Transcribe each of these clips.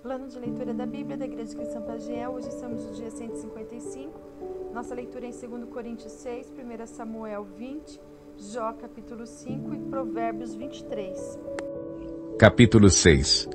Plano de leitura da Bíblia da Igreja Cristã Pagiel. Hoje estamos no dia 155. Nossa leitura é em 2 Coríntios 6, 1 Samuel 20, Jó capítulo 5 e Provérbios 23. Capítulo 6.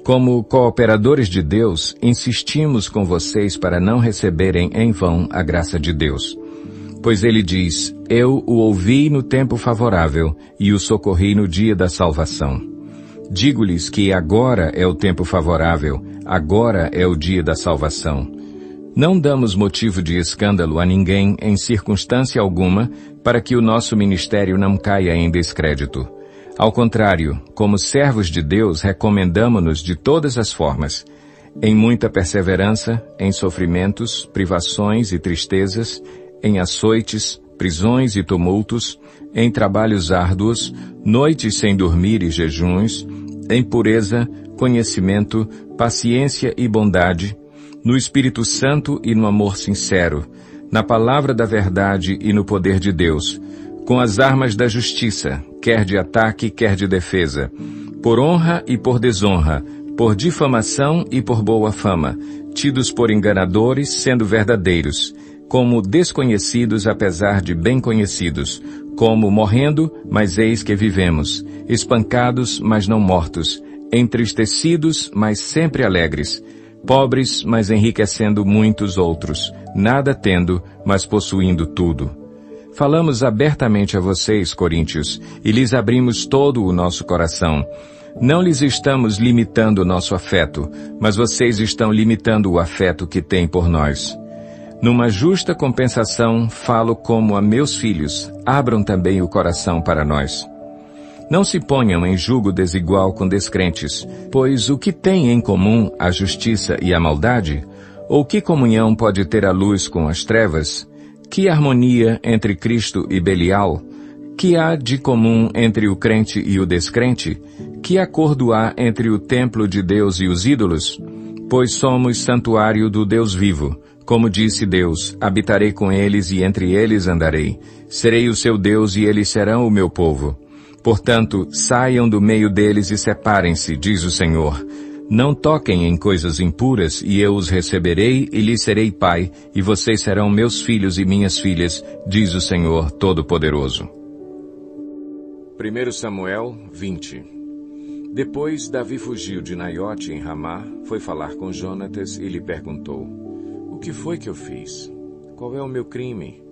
Como cooperadores de Deus, insistimos com vocês para não receberem em vão a graça de Deus. Pois ele diz, eu o ouvi no tempo favorável e o socorri no dia da salvação. Digo-lhes que agora é o tempo favorável, agora é o dia da salvação. Não damos motivo de escândalo a ninguém em circunstância alguma para que o nosso ministério não caia em descrédito. Ao contrário, como servos de Deus, recomendamo-nos de todas as formas, em muita perseverança, em sofrimentos, privações e tristezas, em açoites, prisões e tumultos, em trabalhos árduos, noites sem dormir e jejuns, em pureza, conhecimento, paciência e bondade, no Espírito Santo e no amor sincero, na palavra da verdade e no poder de Deus, com as armas da justiça, quer de ataque, quer de defesa, por honra e por desonra, por difamação e por boa fama, tidos por enganadores, sendo verdadeiros, como desconhecidos apesar de bem conhecidos, como morrendo, mas eis que vivemos, espancados, mas não mortos, entristecidos, mas sempre alegres, pobres, mas enriquecendo muitos outros, nada tendo, mas possuindo tudo. Falamos abertamente a vocês, coríntios, e lhes abrimos todo o nosso coração. Não lhes estamos limitando o nosso afeto, mas vocês estão limitando o afeto que têm por nós. Numa justa compensação, falo como a meus filhos, abram também o coração para nós. Não se ponham em julgo desigual com descrentes, pois o que tem em comum a justiça e a maldade? Ou que comunhão pode ter a luz com as trevas? Que harmonia entre Cristo e Belial? Que há de comum entre o crente e o descrente? Que acordo há entre o templo de Deus e os ídolos? Pois somos santuário do Deus vivo. Como disse Deus, habitarei com eles e entre eles andarei. Serei o seu Deus e eles serão o meu povo. Portanto, saiam do meio deles e separem-se, diz o Senhor. Não toquem em coisas impuras, e eu os receberei e lhes serei pai, e vocês serão meus filhos e minhas filhas, diz o Senhor Todo-Poderoso. 1 Samuel 20. Depois, Davi fugiu de Naiote em Ramá, foi falar com Jonatas e lhe perguntou, o que foi que eu fiz? Qual é o meu crime?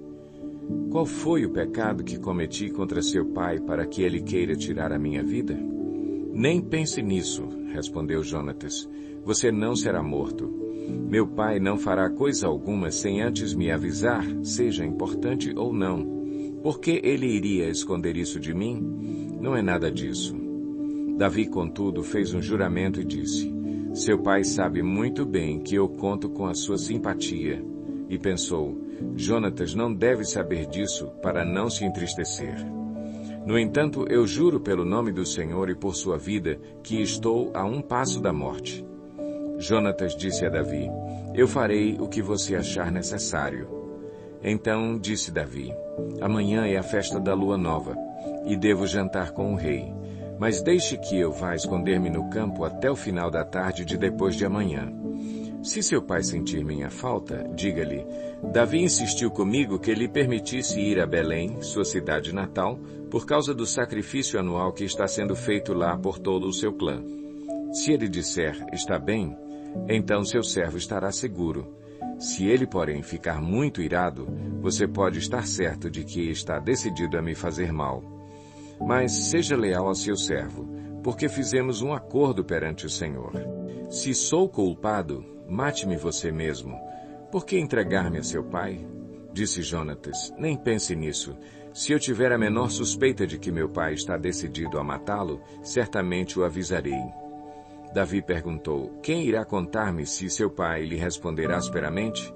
Qual foi o pecado que cometi contra seu pai para que ele queira tirar a minha vida? Nem pense nisso, respondeu Jonatas. Você não será morto. Meu pai não fará coisa alguma sem antes me avisar, seja importante ou não. Por que ele iria esconder isso de mim? Não é nada disso. Davi, contudo, fez um juramento e disse, seu pai sabe muito bem que eu conto com a sua simpatia. E pensou, Jonatas não deve saber disso para não se entristecer. No entanto, eu juro pelo nome do Senhor e por sua vida que estou a um passo da morte. Jonatas disse a Davi, eu farei o que você achar necessário. Então disse Davi, amanhã é a festa da lua nova, e devo jantar com o rei. Mas deixe que eu vá esconder-me no campo até o final da tarde de depois de amanhã. Se seu pai sentir minha falta, diga-lhe, Davi insistiu comigo que lhe permitisse ir a Belém, sua cidade natal, por causa do sacrifício anual que está sendo feito lá por todo o seu clã. Se ele disser, está bem, então seu servo estará seguro. Se ele, porém, ficar muito irado, você pode estar certo de que está decidido a me fazer mal. Mas seja leal ao seu servo, porque fizemos um acordo perante o Senhor. Se sou culpado, mate-me você mesmo. Por que entregar-me a seu pai? Disse Jonatas, nem pense nisso. Se eu tiver a menor suspeita de que meu pai está decidido a matá-lo, certamente o avisarei. Davi perguntou, quem irá contar-me se seu pai lhe responder asperamente?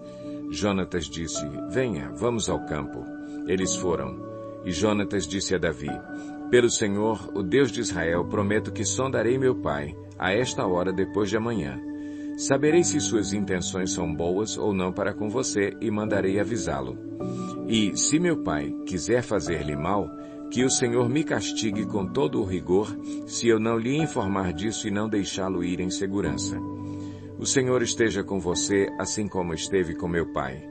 Jonatas disse, venha, vamos ao campo. Eles foram. E Jonatas disse a Davi, pelo Senhor, o Deus de Israel, prometo que sondarei meu pai, a esta hora depois de amanhã. Saberei se suas intenções são boas ou não para com você e mandarei avisá-lo. E, se meu pai quiser fazer-lhe mal, que o Senhor me castigue com todo o rigor, se eu não lhe informar disso e não deixá-lo ir em segurança. O Senhor esteja com você, assim como esteve com meu pai.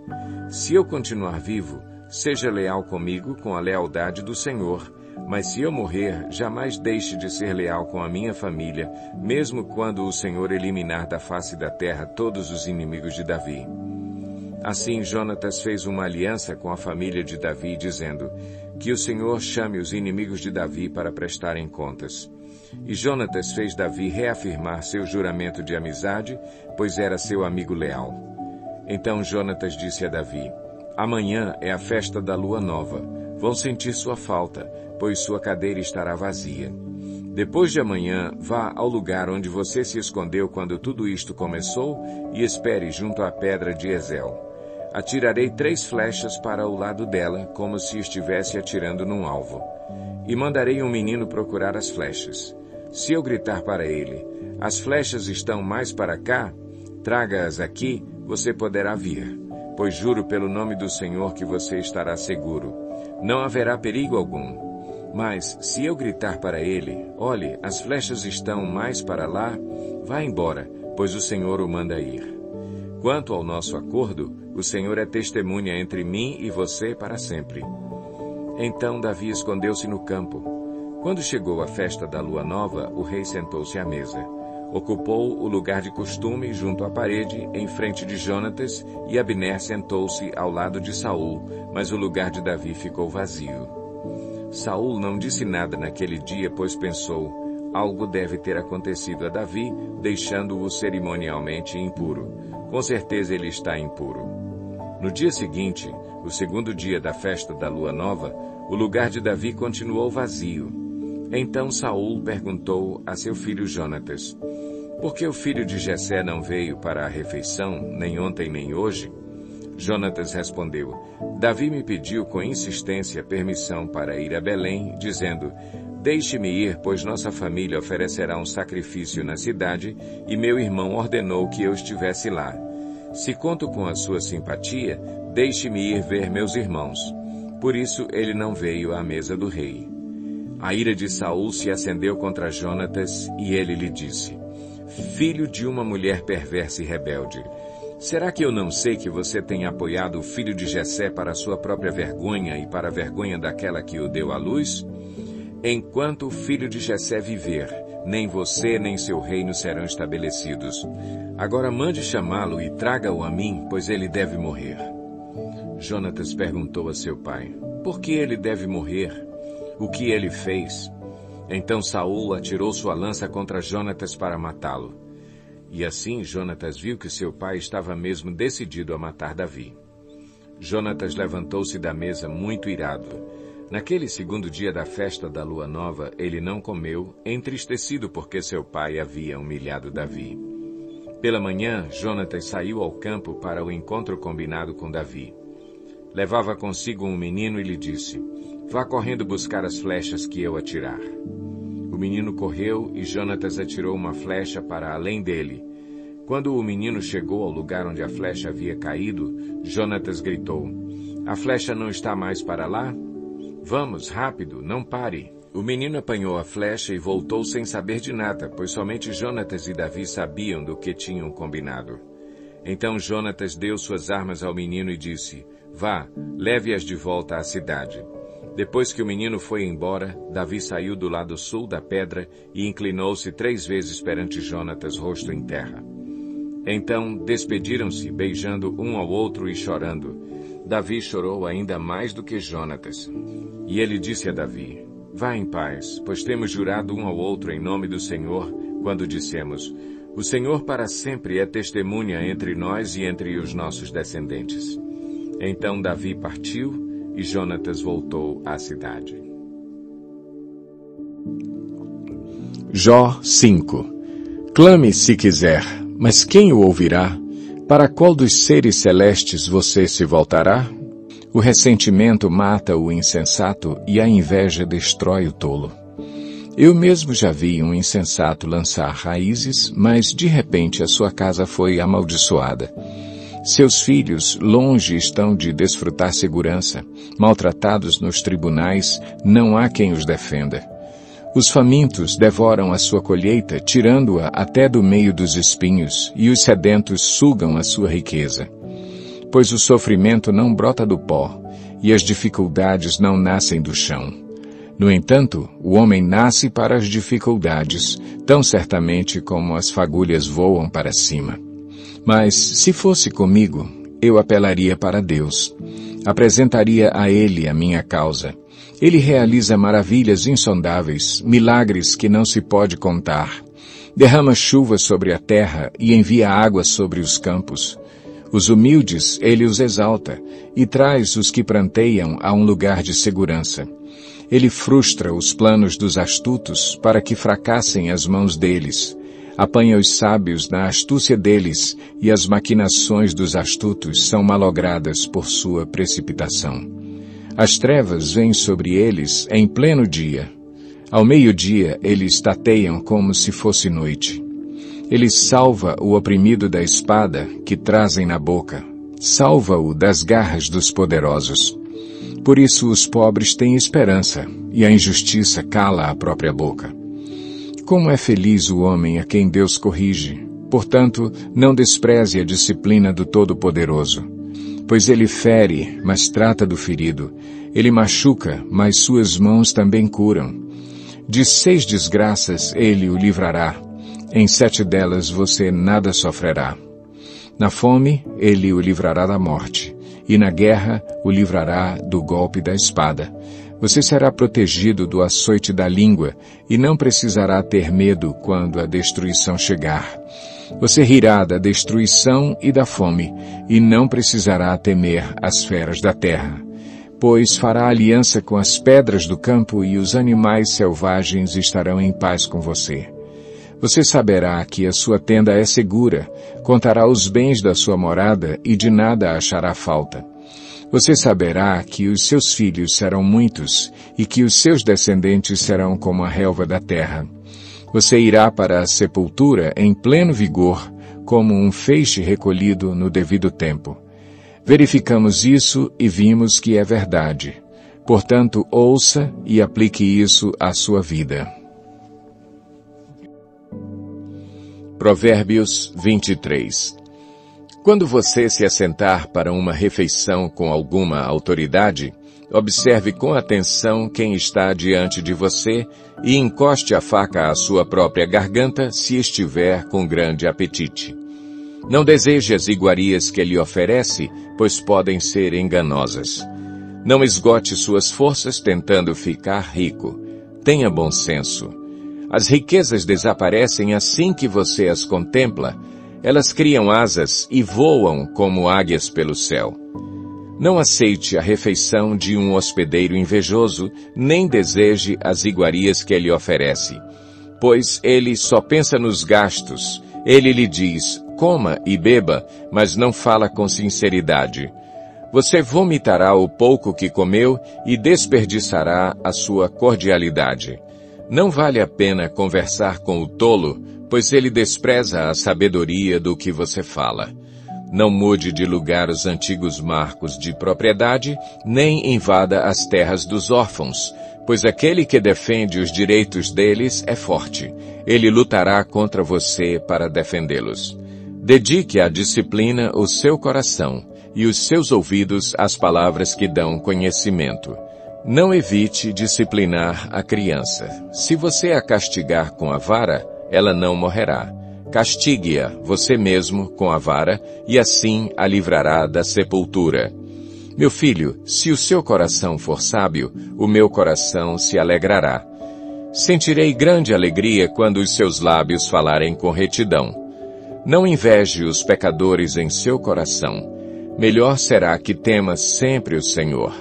Se eu continuar vivo, seja leal comigo com a lealdade do Senhor, mas se eu morrer, jamais deixe de ser leal com a minha família, mesmo quando o Senhor eliminar da face da terra todos os inimigos de Davi. Assim, Jonatas fez uma aliança com a família de Davi, dizendo: que o Senhor chame os inimigos de Davi para prestarem contas. E Jonatas fez Davi reafirmar seu juramento de amizade, pois era seu amigo leal. Então Jonatas disse a Davi: amanhã é a festa da lua nova. Vão sentir sua falta, pois sua cadeira estará vazia. Depois de amanhã, vá ao lugar onde você se escondeu quando tudo isto começou e espere junto à pedra de Ezel. Atirarei 3 flechas para o lado dela, como se estivesse atirando num alvo. E mandarei um menino procurar as flechas. Se eu gritar para ele: as flechas estão mais para cá, traga-as aqui, você poderá vir. Pois juro pelo nome do Senhor que você estará seguro. Não haverá perigo algum. Mas, se eu gritar para ele: olhe, as flechas estão mais para lá, vá embora, pois o Senhor o manda ir. Quanto ao nosso acordo, o Senhor é testemunha entre mim e você para sempre. Então Davi escondeu-se no campo. Quando chegou a festa da lua nova, o rei sentou-se à mesa. Ocupou o lugar de costume junto à parede, em frente de Jonatas, e Abner sentou-se ao lado de Saul, mas o lugar de Davi ficou vazio. Saul não disse nada naquele dia, pois pensou: algo deve ter acontecido a Davi, deixando-o cerimonialmente impuro. Com certeza ele está impuro. No dia seguinte, o segundo dia da festa da lua nova, o lugar de Davi continuou vazio. Então Saul perguntou a seu filho Jonatas: por que o filho de Jessé não veio para a refeição, nem ontem nem hoje? Jonatas respondeu: Davi me pediu com insistência permissão para ir a Belém, dizendo: deixe-me ir, pois nossa família oferecerá um sacrifício na cidade, e meu irmão ordenou que eu estivesse lá. Se conto com a sua simpatia, deixe-me ir ver meus irmãos. Por isso ele não veio à mesa do rei. A ira de Saul se acendeu contra Jonatas, e ele lhe disse: filho de uma mulher perversa e rebelde, será que eu não sei que você tem apoiado o filho de Jessé para a sua própria vergonha e para a vergonha daquela que o deu à luz? Enquanto o filho de Jessé viver, nem você nem seu reino serão estabelecidos. Agora mande chamá-lo e traga-o a mim, pois ele deve morrer. Jonatas perguntou a seu pai: por que ele deve morrer? O que ele fez? Então Saul atirou sua lança contra Jonatas para matá-lo. E assim Jonatas viu que seu pai estava mesmo decidido a matar Davi. Jonatas levantou-se da mesa muito irado. Naquele segundo dia da festa da lua nova, ele não comeu, entristecido porque seu pai havia humilhado Davi. Pela manhã, Jonatas saiu ao campo para o encontro combinado com Davi. Levava consigo um menino e lhe disse: vá correndo buscar as flechas que eu atirar. O menino correu e Jonatas atirou uma flecha para além dele. Quando o menino chegou ao lugar onde a flecha havia caído, Jonatas gritou: a flecha não está mais para lá? Vamos, rápido, não pare. O menino apanhou a flecha e voltou sem saber de nada, pois somente Jonatas e Davi sabiam do que tinham combinado. Então Jonatas deu suas armas ao menino e disse: vá, leve-as de volta à cidade. Depois que o menino foi embora, Davi saiu do lado sul da pedra e inclinou-se 3 vezes perante Jonatas, rosto em terra. Então despediram-se, beijando um ao outro e chorando. Davi chorou ainda mais do que Jonatas. E ele disse a Davi: vá em paz, pois temos jurado um ao outro em nome do Senhor, quando dissemos: o Senhor para sempre é testemunha entre nós e entre os nossos descendentes. Então Davi partiu e Jonatas voltou à cidade. Jó 5. Clame se quiser, mas quem o ouvirá? Para qual dos seres celestes você se voltará? O ressentimento mata o insensato e a inveja destrói o tolo. Eu mesmo já vi um insensato lançar raízes, mas de repente a sua casa foi amaldiçoada. Seus filhos longe estão de desfrutar segurança. Maltratados nos tribunais, não há quem os defenda. Os famintos devoram a sua colheita, tirando-a até do meio dos espinhos, e os sedentos sugam a sua riqueza. Pois o sofrimento não brota do pó, e as dificuldades não nascem do chão. No entanto, o homem nasce para as dificuldades, tão certamente como as fagulhas voam para cima. Mas, se fosse comigo, eu apelaria para Deus. Apresentaria a Ele a minha causa. Ele realiza maravilhas insondáveis, milagres que não se pode contar. Derrama chuva sobre a terra e envia água sobre os campos. Os humildes Ele os exalta e traz os que pranteiam a um lugar de segurança. Ele frustra os planos dos astutos para que fracassem as mãos deles. Apanha os sábios na astúcia deles e as maquinações dos astutos são malogradas por sua precipitação. As trevas vêm sobre eles em pleno dia. Ao meio-dia eles tateiam como se fosse noite. Ele salva o oprimido da espada que trazem na boca. Salva-o das garras dos poderosos. Por isso os pobres têm esperança, e a injustiça cala a própria boca. Como é feliz o homem a quem Deus corrige. Portanto, não despreze a disciplina do Todo-Poderoso. Pois ele fere, mas trata do ferido. Ele machuca, mas suas mãos também curam. De 6 desgraças ele o livrará. Em 7 delas você nada sofrerá. Na fome, ele o livrará da morte. E na guerra, o livrará do golpe da espada. Você será protegido do açoite da língua e não precisará ter medo quando a destruição chegar. Você rirá da destruição e da fome, e não precisará temer as feras da terra, pois fará aliança com as pedras do campo e os animais selvagens estarão em paz com você. Você saberá que a sua tenda é segura, contará os bens da sua morada e de nada achará falta. Você saberá que os seus filhos serão muitos e que os seus descendentes serão como a relva da terra. Você irá para a sepultura em pleno vigor, como um feixe recolhido no devido tempo. Verificamos isso e vimos que é verdade. Portanto, ouça e aplique isso à sua vida. Provérbios 23. Quando você se assentar para uma refeição com alguma autoridade, observe com atenção quem está diante de você e encoste a faca à sua própria garganta se estiver com grande apetite. Não deseje as iguarias que ele oferece, pois podem ser enganosas. Não esgote suas forças tentando ficar rico. Tenha bom senso. As riquezas desaparecem assim que você as contempla. Elas criam asas e voam como águias pelo céu. Não aceite a refeição de um hospedeiro invejoso, nem deseje as iguarias que ele oferece, pois ele só pensa nos gastos. Ele lhe diz, coma e beba, mas não fala com sinceridade. Você vomitará o pouco que comeu e desperdiçará a sua cordialidade. Não vale a pena conversar com o tolo, pois ele despreza a sabedoria do que você fala. Não mude de lugar os antigos marcos de propriedade, nem invada as terras dos órfãos, pois aquele que defende os direitos deles é forte. Ele lutará contra você para defendê-los. Dedique à disciplina o seu coração e os seus ouvidos às palavras que dão conhecimento. Não evite disciplinar a criança. Se você a castigar com a vara, ela não morrerá. Castigue-a você mesmo com a vara, e assim a livrará da sepultura. Meu filho, se o seu coração for sábio, o meu coração se alegrará. Sentirei grande alegria quando os seus lábios falarem com retidão. Não inveje os pecadores em seu coração. Melhor será que temas sempre o Senhor.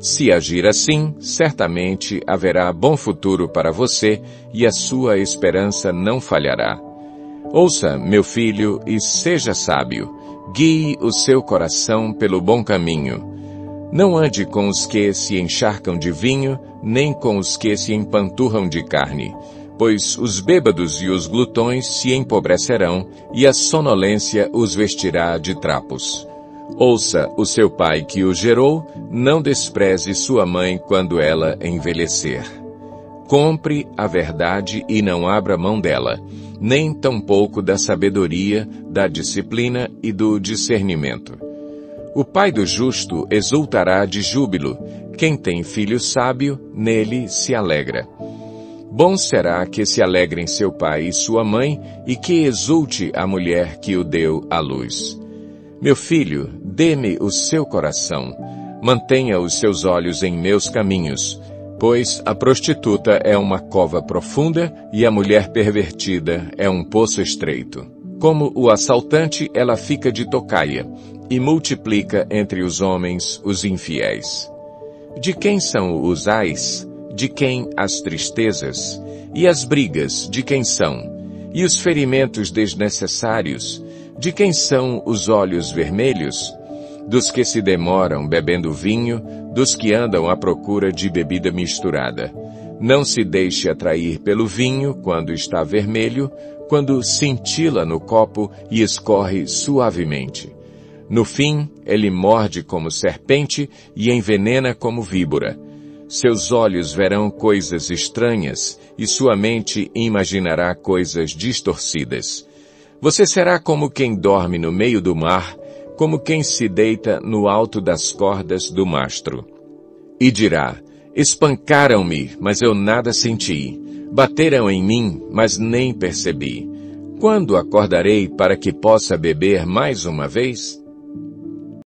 Se agir assim, certamente haverá bom futuro para você e a sua esperança não falhará. Ouça, meu filho, e seja sábio. Guie o seu coração pelo bom caminho. Não ande com os que se encharcam de vinho, nem com os que se empanturram de carne, pois os bêbados e os glutões se empobrecerão, e a sonolência os vestirá de trapos. Ouça o seu pai que o gerou, não despreze sua mãe quando ela envelhecer. compre a verdade e não abra mão dela, nem tampouco da sabedoria, da disciplina e do discernimento. O pai do justo exultará de júbilo. Quem tem filho sábio, nele se alegra. Bom será que se alegrem seu pai e sua mãe, e que exulte a mulher que o deu à luz. Meu filho, dê-me o seu coração, mantenha os seus olhos em meus caminhos, pois a prostituta é uma cova profunda e a mulher pervertida é um poço estreito. Como o assaltante, ela fica de tocaia e multiplica entre os homens os infiéis. De quem são os ais? De quem as tristezas? E as brigas, de quem são? E os ferimentos desnecessários? De quem são os olhos vermelhos? Dos que se demoram bebendo vinho, dos que andam à procura de bebida misturada. Não se deixe atrair pelo vinho quando está vermelho, quando cintila no copo e escorre suavemente. No fim, ele morde como serpente e envenena como víbora. Seus olhos verão coisas estranhas e sua mente imaginará coisas distorcidas. Você será como quem dorme no meio do mar, como quem se deita no alto das cordas do mastro. E dirá, espancaram-me, mas eu nada senti. Bateram em mim, mas nem percebi. Quando acordarei para que possa beber mais uma vez?